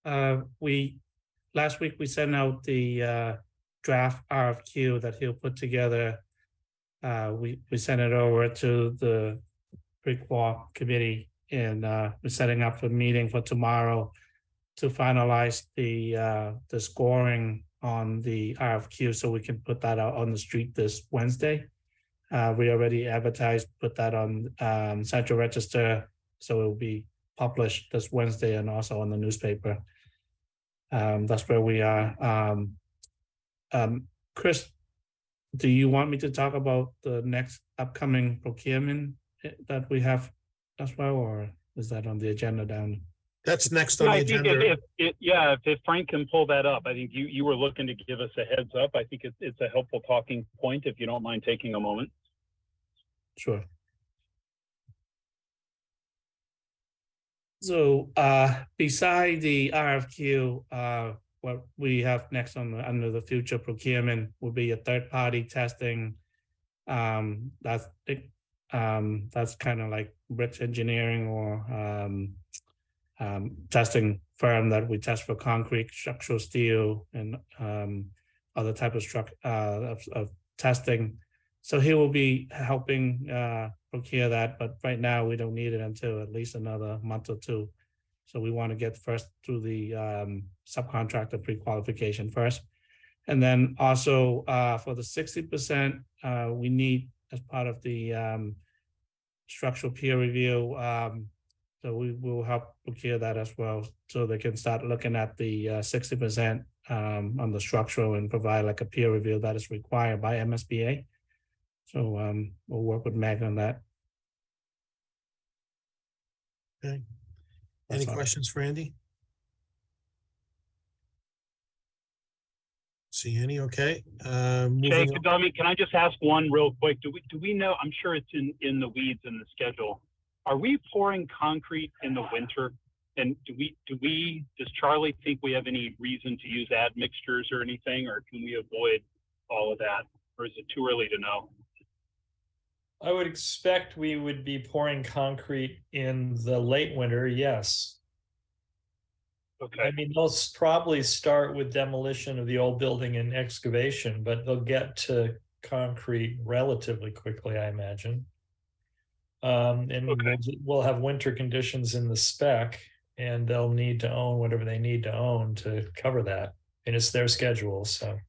Last week we sent out the draft RFQ that he'll put together. We sent it over to the pre-qual committee, and we're setting up a meeting for tomorrow to finalize the scoring on the RFQ, so we can put that out on the street this Wednesday. We already advertised, put that on Central Register, so it will be published this Wednesday and also on the newspaper. That's where we are. Chris, do you want me to talk about the next upcoming procurement that we have as well, or is that on the agenda down? That's next on the agenda. If Frank can pull that up, I think you were looking to give us a heads up. I think it's a helpful talking point if you don't mind taking a moment. Sure. So beside the RFQ, what we have next under the future procurement will be a third-party testing. That's kind of like Bridge Engineering or testing firm that we test for concrete, structural steel, and other type of testing. So he will be helping procure that, but right now we don't need it until at least another month or two. So we want to get first through the subcontractor pre-qualification first. And then also for the 60%, we need, as part of the structural peer review, so we will help procure that as well, so they can start looking at the 60% on the structural and provide like a peer review that is required by MSBA. So we'll work with Meg on that. Okay. Any questions for Andy? See any? Okay. Jake, can I just ask one real quick? Do we know? I'm sure it's in the weeds in the schedule. Are we pouring concrete in the winter? And does Charlie think we have any reason to use admixtures or anything, or can we avoid all of that? Or is it too early to know? I would expect we would be pouring concrete in the late winter, yes. Okay. I mean, they'll probably start with demolition of the old building and excavation, but they'll get to concrete relatively quickly, I imagine. And okay, we'll have winter conditions in the spec, and they'll need to own whatever they need to own to cover that. And it's their schedule, so.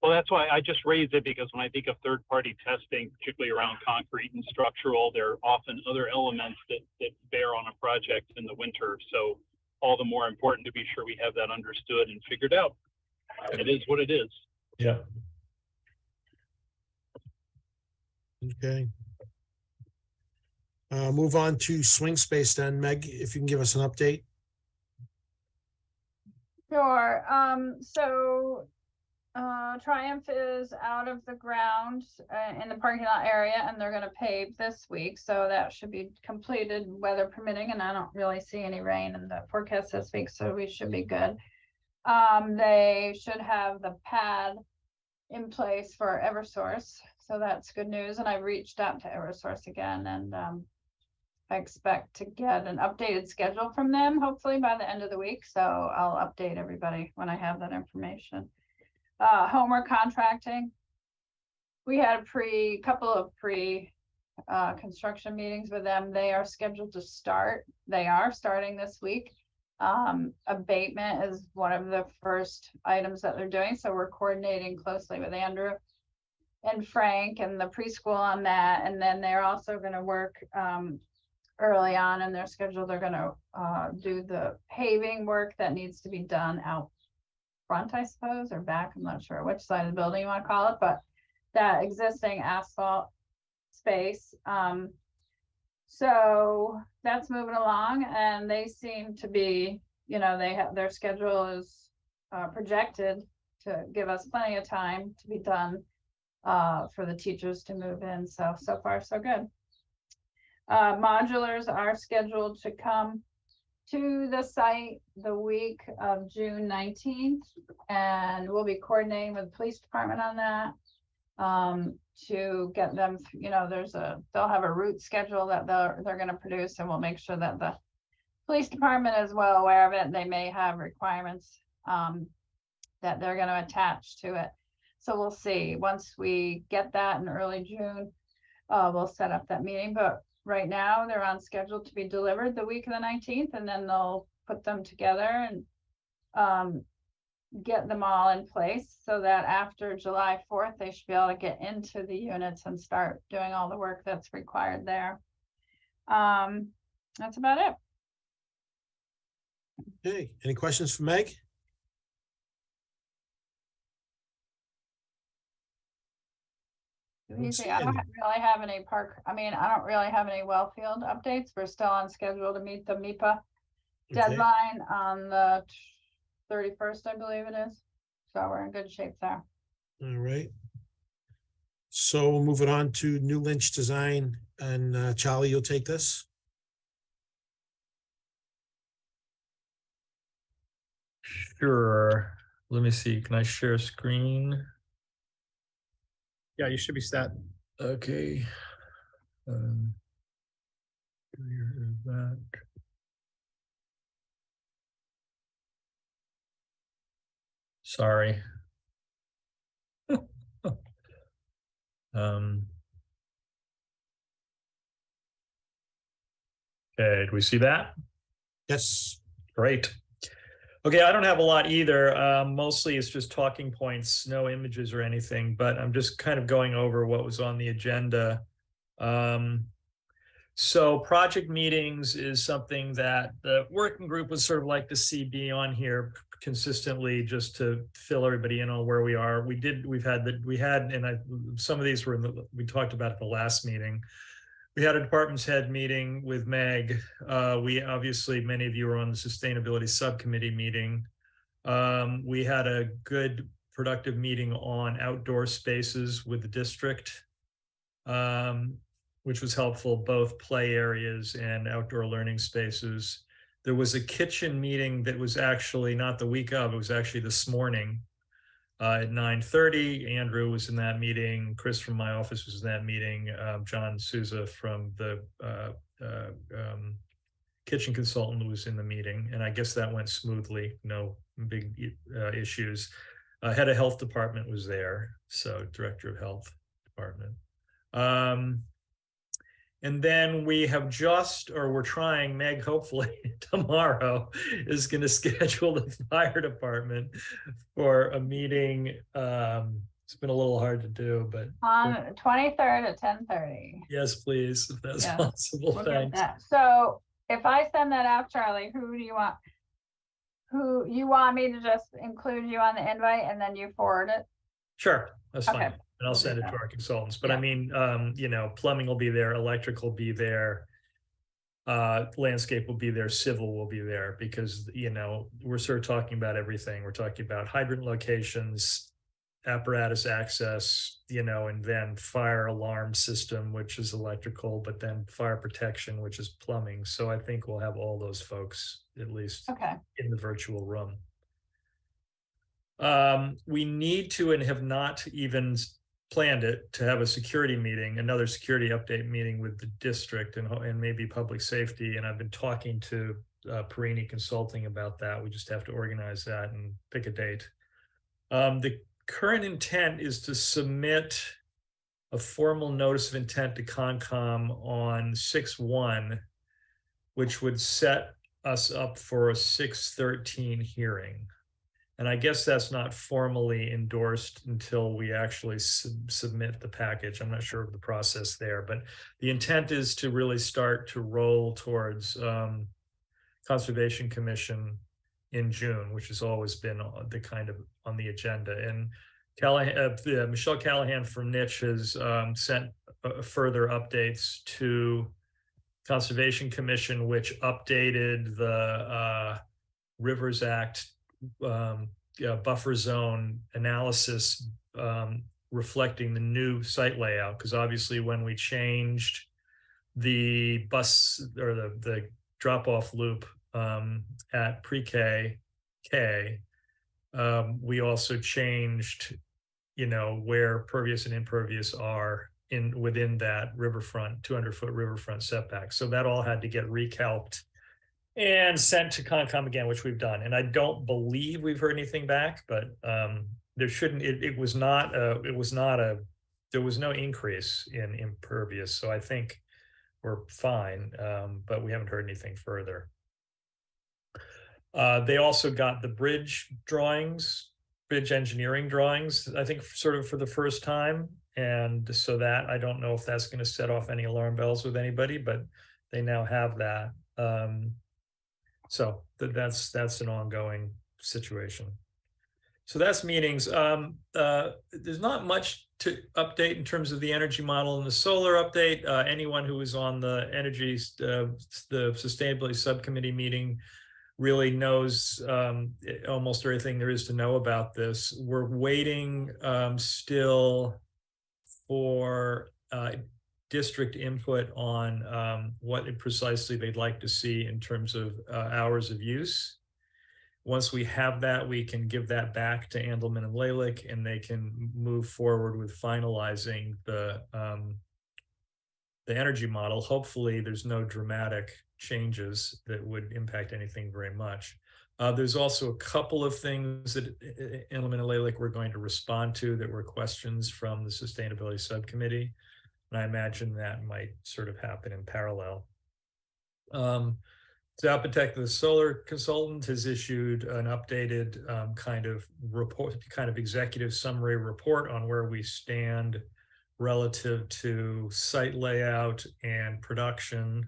Well, that's why I just raised it, because when I think of third-party testing, particularly around concrete and structural, there are often other elements that bear on a project in the winter. So all the more important to be sure we have that understood and figured out. It is what it is. Yeah. Okay. Move on to swing space then. Meg, if you can give us an update. Sure. Triumph is out of the ground in the parking lot area, and they're going to pave this week. So that should be completed, weather permitting, and I don't really see any rain in the forecast this week, so we should be good. They should have the pad in place for Eversource, so that's good news. And I reached out to Eversource again, and I expect to get an updated schedule from them, hopefully by the end of the week. So I'll update everybody when I have that information. Homework contracting. We had a couple of construction meetings with them. They are scheduled to start. They are starting this week. Abatement is one of the first items that they're doing. So we're coordinating closely with Andrew and Frank and the preschool on that. And then they're also going to work early on in their schedule. They're going to do the paving work that needs to be done out front, I suppose, or back. I'm not sure which side of the building you want to call it, but that existing asphalt space. So that's moving along, and they seem to be, they have their schedule is projected to give us plenty of time to be done for the teachers to move in. So far, so good. Modulars are scheduled to come to the site the week of June 19th, and we'll be coordinating with the police department on that to get them, they'll have a route schedule that they're going to produce, and we'll make sure that the police department is well aware of it. They may have requirements that they're going to attach to it. So we'll see. Once we get that in early June, we'll set up that meeting. But right now they're on schedule to be delivered the week of the 19th, and then they'll put them together and get them all in place so that after July 4th, they should be able to get into the units and start doing all the work that's required there. That's about it. Okay, any questions for Meg? Easy. I don't really have any I don't really have any well field updates. We're still on schedule to meet the MIPA deadline on the 31st, I believe it is. So we're in good shape there. All right. So we'll move it on to New Lynch Design, and Charlie, you'll take this. Sure. Let me see. Can I share a screen? Yeah, you should be set. Okay. Where is that? Sorry. Okay, do we see that? Yes. Great. Okay, I don't have a lot either. Mostly it's just talking points, no images or anything, but I'm just kind of going over what was on the agenda. So project meetings is something that the working group would sort of like to see be on here consistently, just to fill everybody in on where we are. Some of these were we talked about at the last meeting. We had a department's head meeting with Meg. We obviously, many of you were on the sustainability subcommittee meeting. We had a good productive meeting on outdoor spaces with the district, which was helpful, both play areas and outdoor learning spaces. There was a kitchen meeting that was actually not the week of, it was actually this morning at 9:30. Andrew was in that meeting. Chris from my office was in that meeting. John Souza from the kitchen consultant was in the meeting. And I guess that went smoothly, no big issues. Head of health department was there. So director of health department. And then we have we're trying, Meg, hopefully tomorrow is going to schedule the fire department for a meeting. It's been a little hard to do, but on 23rd at 10:30. Yes, please, if that's possible. We'll Thanks. So if I send that out, Charlie, who you want me to just include you on the invite and then you forward it? Sure, that's fine. Okay. And I'll send it to our consultants. But I mean, plumbing will be there, electric will be there, landscape will be there, civil will be there, because, we're sort of talking about everything. We're talking about hydrant locations, apparatus access, and then fire alarm system, which is electrical, but then fire protection, which is plumbing. So I think we'll have all those folks at least in the virtual room. We need to, and have not even planned it, to have a security meeting, another security update meeting with the district and maybe public safety. And I've been talking to Perini Consulting about that. We just have to organize that and pick a date. The current intent is to submit a formal notice of intent to Concom on 6/1, which would set us up for a 6/13 hearing. And I guess that's not formally endorsed until we actually submit the package. I'm not sure of the process there, but the intent is to really start to roll towards Conservation Commission in June, which has always been the kind of on the agenda. And Michelle Callahan from Niche has sent further updates to Conservation Commission, which updated the Rivers Act buffer zone analysis, reflecting the new site layout. Because obviously when we changed the bus or the drop-off loop at pre-K, we also changed, where pervious and impervious are within that riverfront, 200-foot riverfront setback. So that all had to get recalced and sent to Concom again, which we've done. And I don't believe we've heard anything back, but there shouldn't, there was no increase in impervious. So I think we're fine, but we haven't heard anything further. They also got the bridge engineering drawings, I think sort of for the first time. And so that, I don't know if that's going to set off any alarm bells with anybody, but they now have that. So that's an ongoing situation. So that's meetings. There's not much to update in terms of the energy model and the solar update. Anyone who was on the the sustainability subcommittee meeting really knows almost everything there is to know about this. We're waiting still for district input on what precisely they'd like to see in terms of hours of use. Once we have that, we can give that back to Andelman and Lalick, and they can move forward with finalizing the energy model. Hopefully there's no dramatic changes that would impact anything very much. There's also a couple of things that Andelman and Lalick were going to respond to that were questions from the sustainability subcommittee. And I imagine that might sort of happen in parallel. Zapotec, the solar consultant, has issued an updated kind of executive summary report on where we stand relative to site layout and production.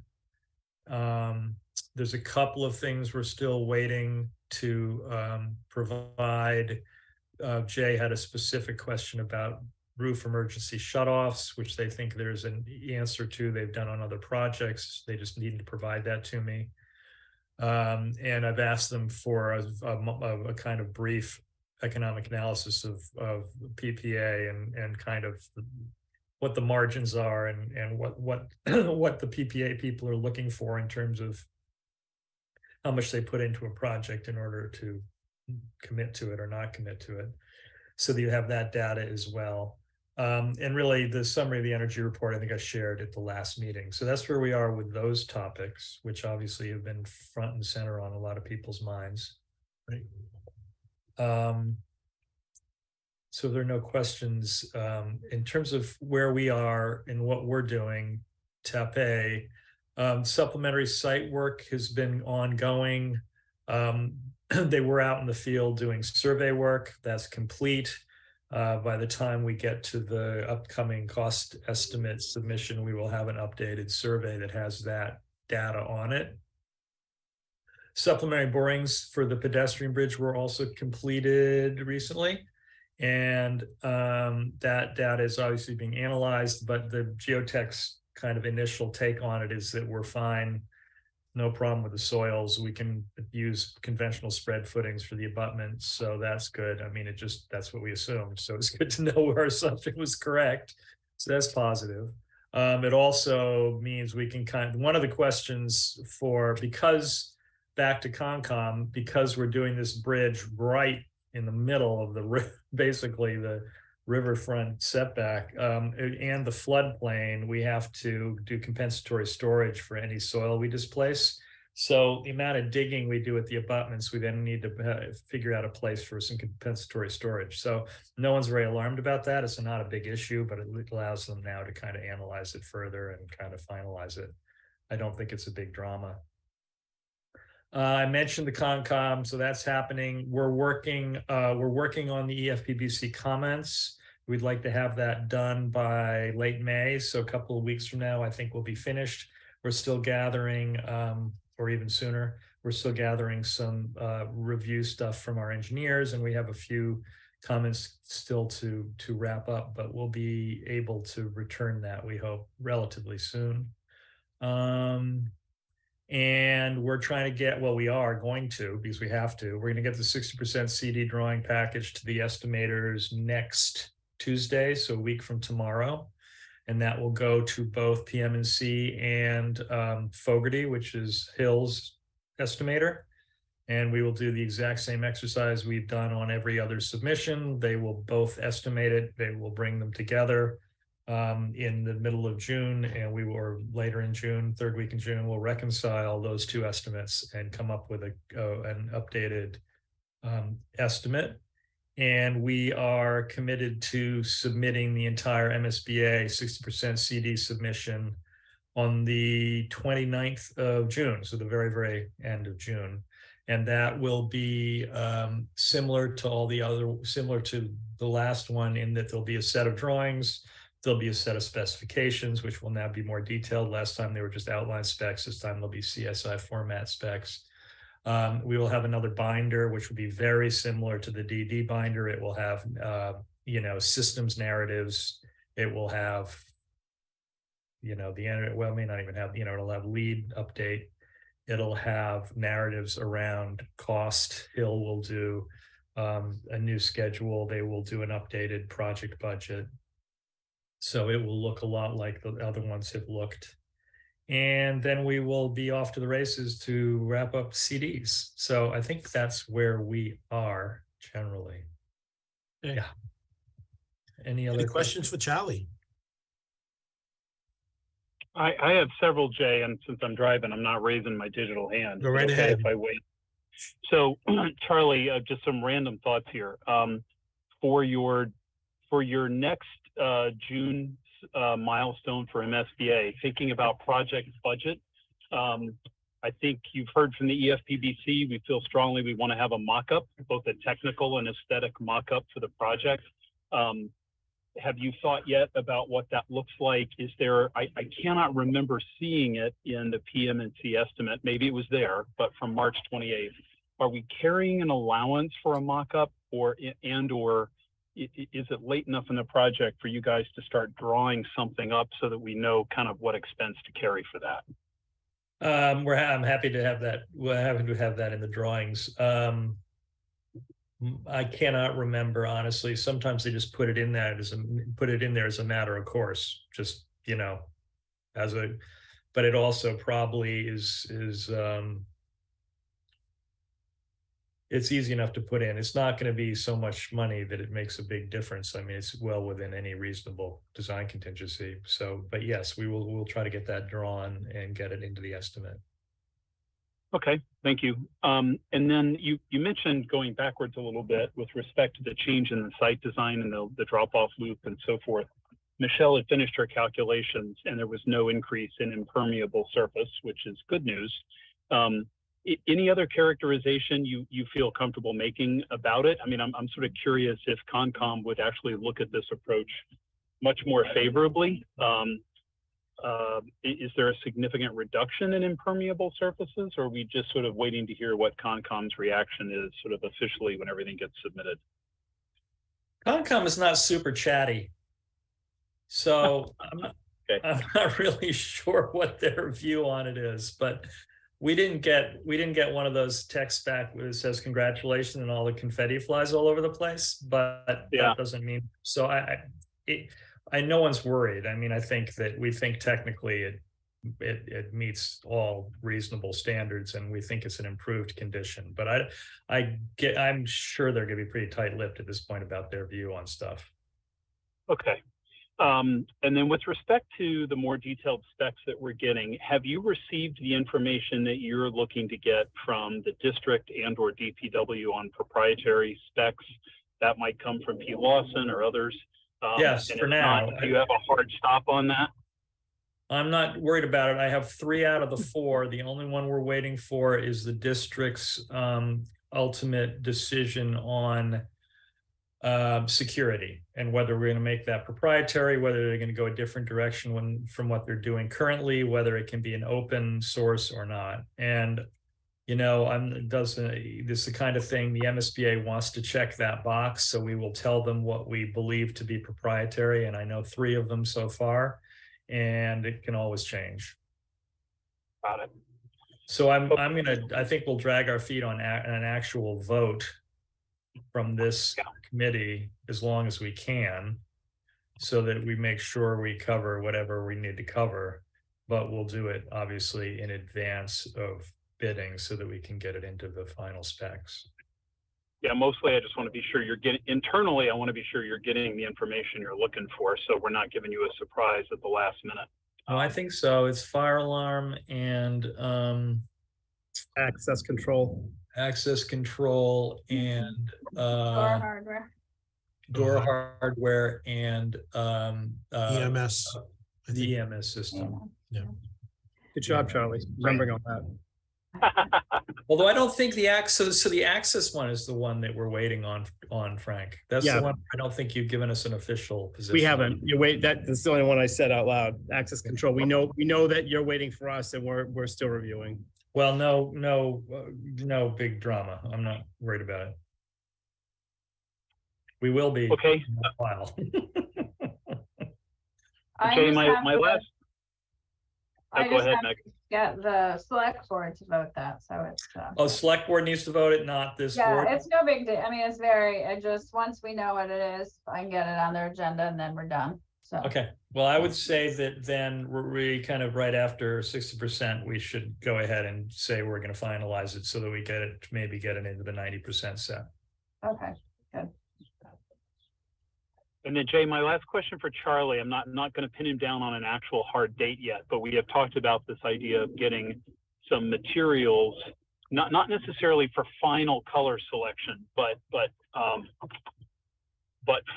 There's a couple of things we're still waiting to provide. Jay had a specific question about roof emergency shutoffs, which they think there's an answer to. They've done on other projects. They just need to provide that to me. And I've asked them for a kind of brief economic analysis of PPA and kind of what the margins are and what the PPA people are looking for in terms of how much they put into a project in order to commit to it or not commit to it. So that you have that data as well. And really the summary of the energy report, I think I shared at the last meeting. So that's where we are with those topics, which obviously have been front and center on a lot of people's minds. Right. So there are no questions in terms of where we are and what we're doing. TAPE, supplementary site work has been ongoing. They were out in the field doing survey work. That's complete. By the time we get to the upcoming cost estimate submission, we will have an updated survey that has that data on it. Supplementary borings for the pedestrian bridge were also completed recently. And that data is obviously being analyzed, but the geotech's kind of initial take on it is that we're fine. No problem with the soils. We can use conventional spread footings for the abutments. So that's good. I mean, that's what we assumed. So it's good to know where our assumption was correct. So that's positive. It also means we can one of the questions because back to Concom, because we're doing this bridge right in the middle of basically the riverfront setback and the floodplain, we have to do compensatory storage for any soil we displace. So the amount of digging we do at the abutments, we then need to figure out a place for some compensatory storage. So no one's very alarmed about that. It's not a big issue, but it allows them now to kind of analyze it further and kind of finalize it. I don't think it's a big drama. I mentioned the Concom, so that's happening. We're working on the EFPBC comments. We'd like to have that done by late May, so a couple of weeks from now, I think we'll be finished. We're still gathering, or even sooner, we're still gathering some review stuff from our engineers, and we have a few comments still to wrap up, but we'll be able to return that, we hope, relatively soon. And we're trying to get, well, we are going to, because we have to, we're going to get the 60% CD drawing package to the estimators next Tuesday, so a week from tomorrow. And that will go to both PM&C and Fogarty, which is Hill's estimator. And we will do the exact same exercise we've done on every other submission. They will both estimate it. They will bring them together. in the middle of June, and we were later in June, third week in June, we'll reconcile those two estimates and come up with an updated estimate. And we are committed to submitting the entire MSBA 60% CD submission on the 29th of June, so the very, very end of June. And that will be similar to the last one, in that there'll be a set of drawings, there'll be a set of specifications, which will now be more detailed. Last time they were just outline specs. This time there'll be CSI format specs. We will have another binder, which will be very similar to the DD binder. It will have, systems narratives. It will have, it may not even have, it'll have lead update. It'll have narratives around cost. Hill will do a new schedule. They will do an updated project budget. So it will look a lot like the other ones have looked. And then we will be off to the races to wrap up CDs. So I think that's where we are generally. Okay. Yeah. Any other questions for Charlie? I have several, Jay, and since I'm driving, I'm not raising my digital hand. Go right Okay ahead. if I wait. So, Charlie, just some random thoughts here. For your next June milestone for MSBA, thinking about project budget, I think you've heard from the EFPBC. We feel strongly we want to have a mock-up, both a technical and aesthetic mock-up for the project. Have you thought yet about what that looks like? Is there, I cannot remember seeing it in the PM&C estimate. Maybe it was there, but from March 28th. Are we carrying an allowance for a mock-up, or is it late enough in the project for you guys to start drawing something up so that we know kind of what expense to carry for that? I'm happy to have that. We're happy to have that in the drawings. I cannot remember, honestly. Sometimes they just put it in there as a matter of course, just, but it also probably is it's easy enough to put in. It's not going to be so much money that it makes a big difference. I mean, it's well within any reasonable design contingency. So, but yes, we'll try to get that drawn and get it into the estimate. Okay, thank you. And then you mentioned going backwards a little bit with respect to the change in the site design and the drop-off loop and so forth. Michelle had finished her calculations and there was no increase in impermeable surface, which is good news. Any other characterization you feel comfortable making about it? I mean, I'm sort of curious if Concom would actually look at this approach much more favorably. Is there a significant reduction in impermeable surfaces, or are we just sort of waiting to hear what Concom's reaction is sort of officially when everything gets submitted? Concom is not super chatty, so Okay. I'm not really sure what their view on it is, but we didn't get one of those texts back that says congratulations and all the confetti flies all over the place, but yeah, that doesn't mean so. No one's worried. I mean, I think that we think technically it meets all reasonable standards, and we think it's an improved condition. But I'm sure they're going to be pretty tight-lipped at this point about their view on stuff. Okay. And then with respect to the more detailed specs that we're getting, have you received the information that you're looking to get from the district and/or DPW on proprietary specs? That might come from P. Lawson or others. Yes, for now. Do you have a hard stop on that? I'm not worried about it. I have 3 out of the 4. The only one we're waiting for is the district's ultimate decision on security and whether we're going to make that proprietary, whether they're going to go a different direction from what they're doing currently, whether it can be an open source or not. And this is the kind of thing the MSBA wants to check that box, so we will tell them what we believe to be proprietary, and I know 3 of them so far, and it can always change. Got it. So I think we'll drag our feet on an actual vote from this committee as long as we can, so that we make sure we cover whatever we need to cover, but we'll do it obviously in advance of bidding so that we can get it into the final specs. Yeah, mostly I just want to be sure you're getting, internally, I want to be sure you're getting the information you're looking for, so we're not giving you a surprise at the last minute. No, I think so. It's fire alarm and Access control. access control and Door hardware. door hardware and EMS. I the think. EMS system. Good job, Charlie, remembering all that. Although I don't think the access one is the one that we're waiting on, Frank. That's Yeah. the one I don't think you've given us an official position. We haven't. You wait. That's the only one I said out loud. Access control. We know that you're waiting for us, and we're still reviewing. Well, no big drama. I'm not worried about it. We will be. Okay. in a while. Okay, my last. I Go just ahead, have Meg. to get the select board to vote that, so it's. Oh, select board needs to vote it, not this board. Yeah, it's no big deal. I mean, it's it just, once we know what it is, I can get it on their agenda and then we're done, so. Okay, well, I would say that then we kind of right after 60%, we should go ahead and say we're gonna finalize it so that we get it, maybe get it into the 90% set. Okay, good. And then Jay, my last question for Charlie, I'm not going to pin him down on an actual hard date yet, but we have talked about this idea of getting some materials, not necessarily for final color selection, but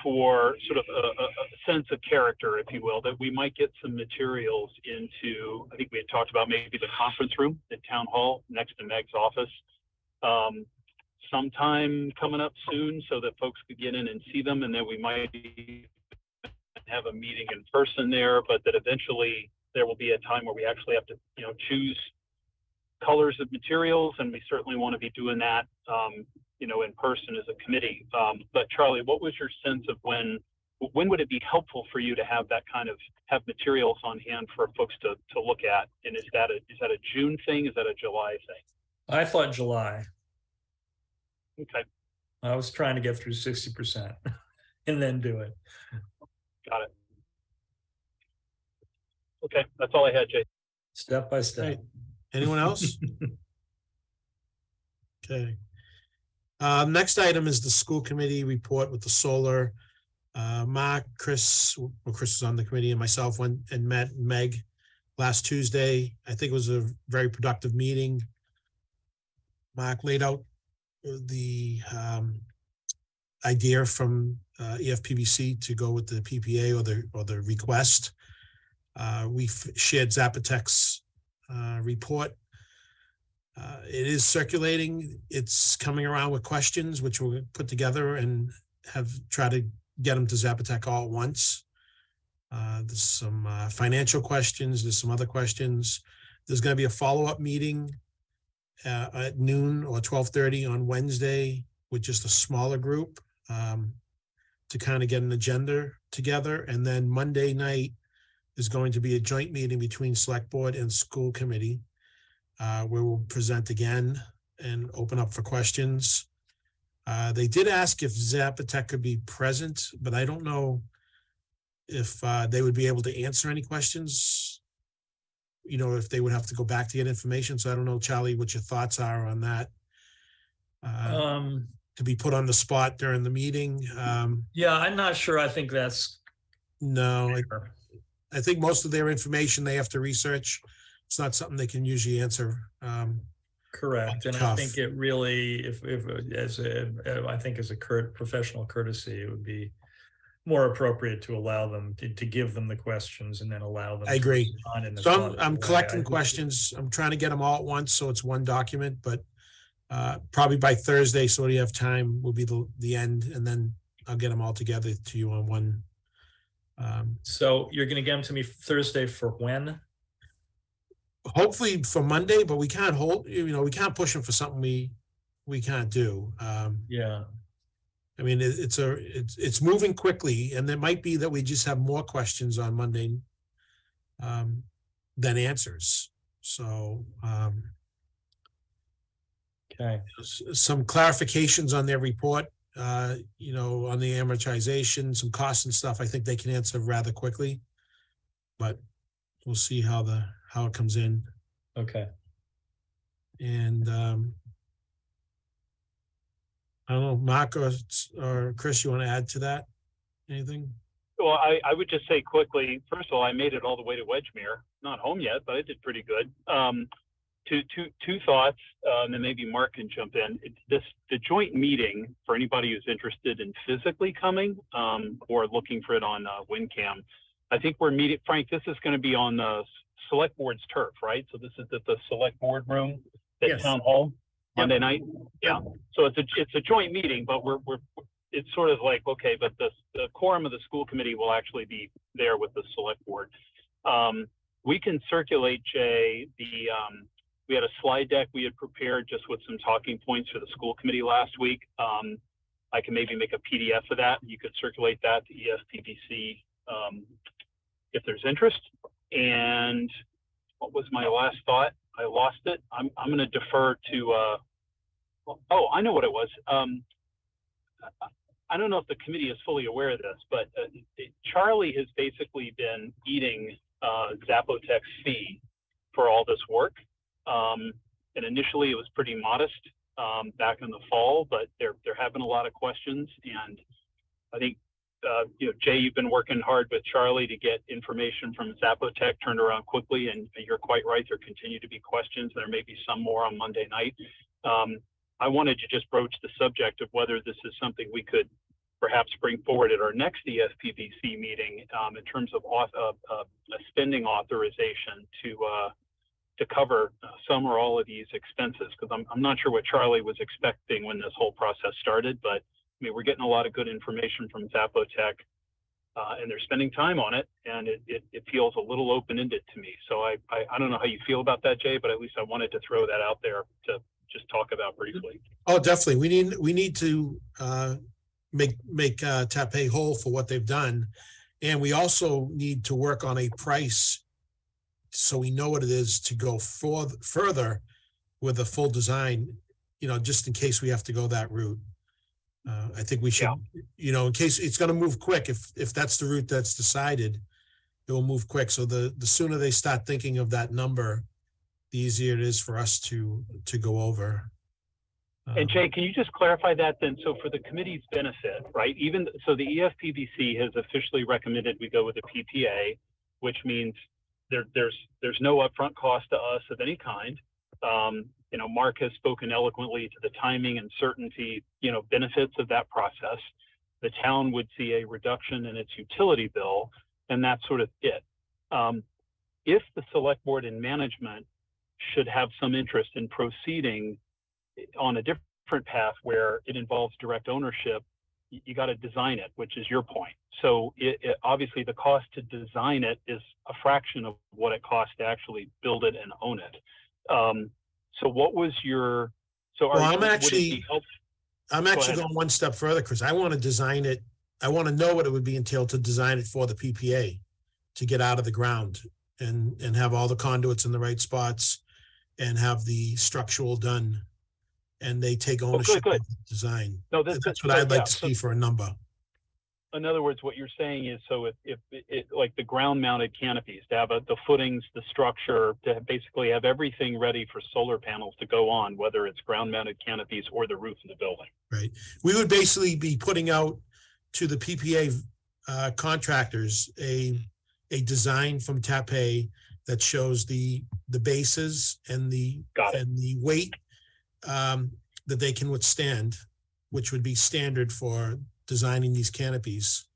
for sort of a sense of character, if you will, that we might get some materials into, I think we had talked about maybe the conference room at Town Hall next to Meg's office. Sometime coming up soon so that folks could get in and see them, and then we might have a meeting in person there, but that eventually there will be a time where we actually have to, choose colors of materials, and we certainly want to be doing that, in person as a committee. But Charlie, what was your sense of when would it be helpful for you to have that have materials on hand for folks to look at? And is that a June thing? Is that a July thing? I thought July. Okay. I was trying to get through 60% and then do it. Got it. Okay, that's all I had, Jay. Step by step. Right. Anyone else? Okay. Next item is the school committee report with the solar. Mark, Chris was on the committee, and myself went and met Meg last Tuesday. I think it was a very productive meeting. Mark laid out the idea from EFPBC to go with the PPA or the request. We shared Zapotec's report. It is circulating. It's coming around with questions, which we'll put together and try to get them to Zapotec all at once. There's some financial questions. There's some other questions. There's going to be a follow-up meeting at noon or 12:30 on Wednesday with just a smaller group to kind of get an agenda together. And then Monday night is going to be a joint meeting between select board and school committee where we'll present again and open up for questions. They did ask if Zapotec could be present, but I don't know if they would be able to answer any questions, if they would have to go back to get information. So I don't know, Charlie, what your thoughts are on that. To be put on the spot during the meeting. Yeah, I'm not sure. I think that's no. I think most of their information they have to research. It's not something they can usually answer. Correct, and I think it really, as a professional courtesy, it would be more appropriate to allow them to give them the questions and then allow them. I agree. So I'm collecting questions. I'm trying to get them all at once, so it's one document. But probably by Thursday, so you have time, will be the end, and then I'll get them all together to you on one. So you're going to get them to me Thursday for when? Hopefully for Monday, but we can't we can't push them for something we can't do. Yeah. I mean, it's moving quickly, and it might be that we just have more questions on Monday than answers. So, okay. Some clarifications on their report, on the amortization, some costs and stuff. I think they can answer rather quickly, but we'll see how it comes in. Okay. And I don't know, Mark or Chris, you want to add to that? Anything? Well, I would just say quickly, first of all, I made it all the way to Wedgemere. Not home yet, but I did pretty good. Two thoughts, and then maybe Mark can jump in. The joint meeting, for anybody who's interested in physically coming or looking for it on WinCam, I think we're meeting, Frank, this is going to be on the select board's turf, right? So this is at the select board room at Yes. Town Hall Monday Yep. night. Yeah. So it's a joint meeting, but it's sort of like, okay, but the quorum of the school committee will actually be there with the select board. We can circulate, Jay, we had a slide deck we had prepared just with some talking points for the school committee last week. I can maybe make a PDF of that. You could circulate that to EFPBC if there's interest. And what was my last thought? I lost it. I'm going to defer to, oh, I know what it was. I don't know if the committee is fully aware of this, but Charlie has basically been eating Zapotec's fee for all this work. And initially it was pretty modest back in the fall, but they're having a lot of questions. And I think, Jay, you've been working hard with Charlie to get information from Zapotec turned around quickly. And you're quite right. There continue to be questions. There may be some more on Monday night. I wanted to just broach the subject of whether this is something we could perhaps bring forward at our next EFPBC meeting in terms of a spending authorization to cover some or all of these expenses, because I'm not sure what Charlie was expecting when this whole process started, but I mean, we're getting a lot of good information from Zapotec and they're spending time on it, and it feels a little open-ended to me. So I don't know how you feel about that, Jay, but at least I wanted to throw that out there to just talk about briefly. Oh, definitely. We need to make Taipei whole for what they've done. And we also need to work on a price so we know what it is to go further with a full design, just in case we have to go that route. I think we should, in case it's going to move quick, if that's the route that's decided, it will move quick. So the sooner they start thinking of that number, the easier it is for us to go over. And Jay, can you just clarify that then? So for the committee's benefit, right? So the EFPBC has officially recommended we go with the PPA, which means there's no upfront cost to us of any kind. Mark has spoken eloquently to the timing and certainty, benefits of that process. The town would see a reduction in its utility bill, and that's sort of it. If the select board and management should have some interest in proceeding on a different path where it involves direct ownership, you got to design it, which is your point. So obviously the cost to design it is a fraction of what it costs to actually build it and own it. So what was your, I'm actually going one step further, Chris. I want to design it. I want to know what it would be entailed to design it for the PPA to get out of the ground and have all the conduits in the right spots and have the structural done. And they take ownership of the design. No, that's what I'd like to see for a number. In other words, what you're saying is, so if like the ground-mounted canopies, to have the footings, the structure, to basically have everything ready for solar panels to go on, whether it's ground-mounted canopies or the roof of the building. Right. We would basically be putting out to the PPA contractors a design from Taipei that shows the bases and the weight that they can withstand, which would be standard for designing these canopies.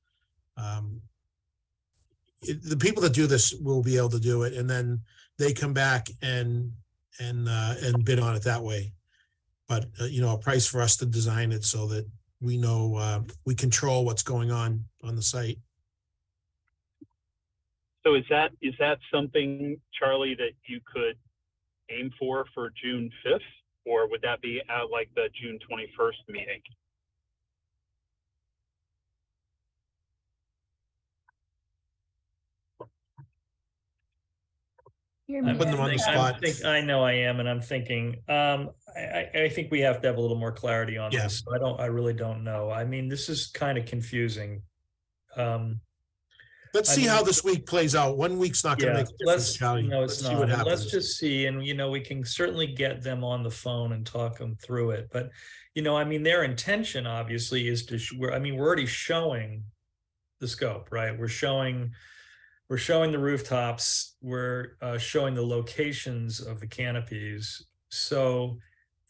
The people that do this will be able to do it, and then they come back and bid on it that way. But a price for us to design it so that we know we control what's going on the site. So is that something, Charlie, that you could aim for June 5th? Or would that be at like the June 21st meeting? I'm putting them on the spot. I know I am, and I'm thinking. I think we have to have a little more clarity on this. I really don't know. I mean, this is kind of confusing. Let's I see mean- how this week plays out. 1 week's not gonna Yeah, make a difference, Charlie. no, Let's it's see not. what And let's happens. just see, and we can certainly get them on the phone and talk them through it. But, I mean, their intention obviously is to, we're already showing the scope, right? We're showing the rooftops, we're showing the locations of the canopies. So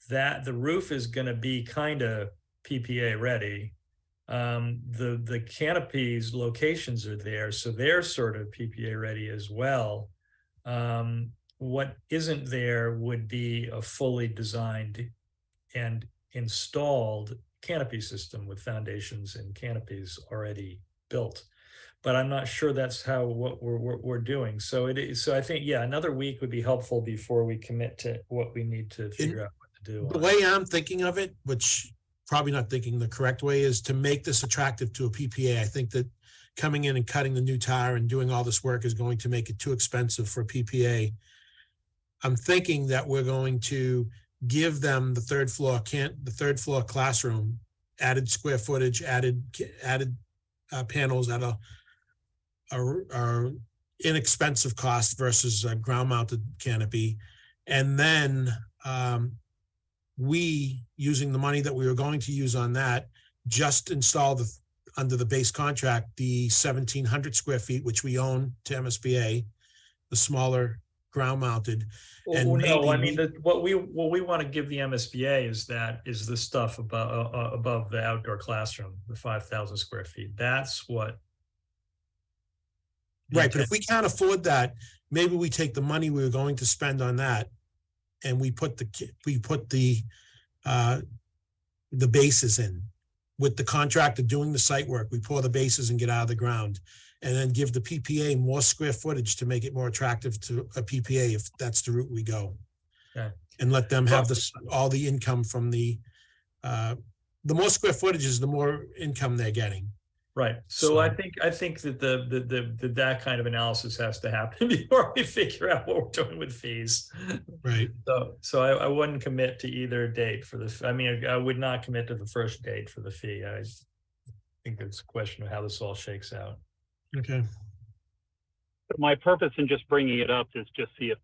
that the roof is gonna be kind of PPA ready. The canopies locations are there, so they're sort of PPA ready as well. What isn't there would be a fully designed and installed canopy system with foundations and canopies already built. But I'm not sure that's what we're doing. So it is. So I think, yeah, another week would be helpful before we commit to what we need to figure out what to do. The way I'm thinking of it, which probably not thinking the correct way, is to make this attractive to a PPA. I think that coming in and cutting the new tire and doing all this work is going to make it too expensive for a PPA. I'm thinking that we're going to give them the third floor classroom, added square footage, added panels at a inexpensive cost versus a ground mounted canopy. And then we, using the money that we were going to use on that, just install under the base contract, the 1,700 square feet, which we own to MSBA, the smaller ground mounted. And no, I mean, what we want to give the MSBA is the stuff above the outdoor classroom, the 5,000 square feet. That's what. Right, but if we can't afford that, maybe we take the money we were going to spend on that, and we put the bases in with the contractor doing the site work. We pour the bases and get out of the ground, and then give the PPA more square footage to make it more attractive to a PPA if that's the route we go. Okay. And let them have all the income from the more square footage is the more income they're getting. Right. So I think that that kind of analysis has to happen before we figure out what we're doing with fees. Right. So I wouldn't commit to either date for the. I mean, I would not commit to the first date for the fee. I think it's a question of how this all shakes out. Okay. But my purpose in just bringing it up is just see if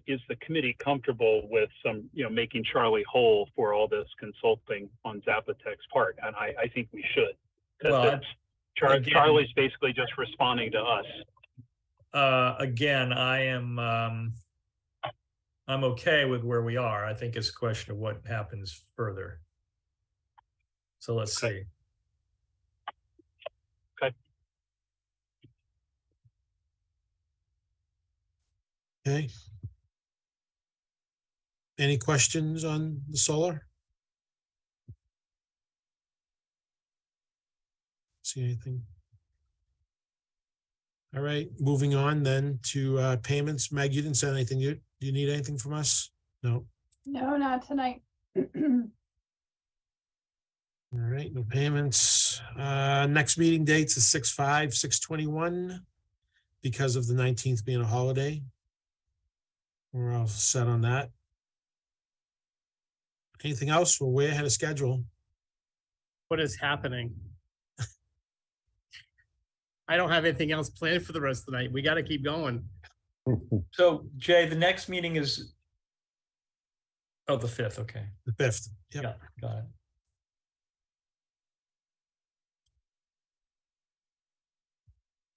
is the committee comfortable with some, making Charlie whole for all this consulting on Zapotec's part, and I think we should. Well, Charlie's basically just responding to us. Again, I'm okay with where we are. I think it's a question of what happens further. So let's see. Okay. Okay. Any questions on the solar? See anything? All right, moving on then to payments. Meg, you didn't say anything. Do you need anything from us? No. No, not tonight. All right, no payments. Next meeting dates is 6/5, 6/21 because of the 19th being a holiday. We're all set on that. Anything else? We're way ahead of schedule. What is happening? I don't have anything else planned for the rest of the night. We got to keep going. So Jay, the next meeting is the 5th. Okay. The 5th. Yep. Yeah, got it.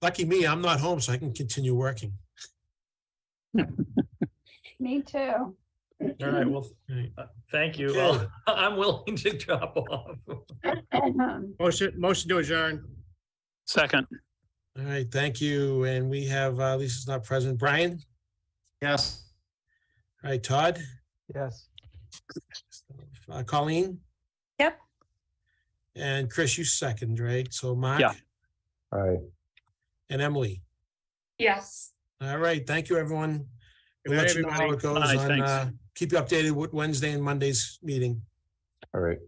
Lucky me, I'm not home, so I can continue working. Me too. All right. Well, thank you. Okay. I'm willing to drop off. Motion to adjourn. Second. All right, thank you. And we have, Lisa's not present. Brian? Yes. All right, Todd? Yes. Colleen? Yep. And Chris, you second, right? So Mark? Yeah. All right. And Emily? Yes. All right, thank you, everyone. We'll Good night, let you know how it goes Bye, on, thanks. keep you updated with Wednesday and Monday's meeting. All right.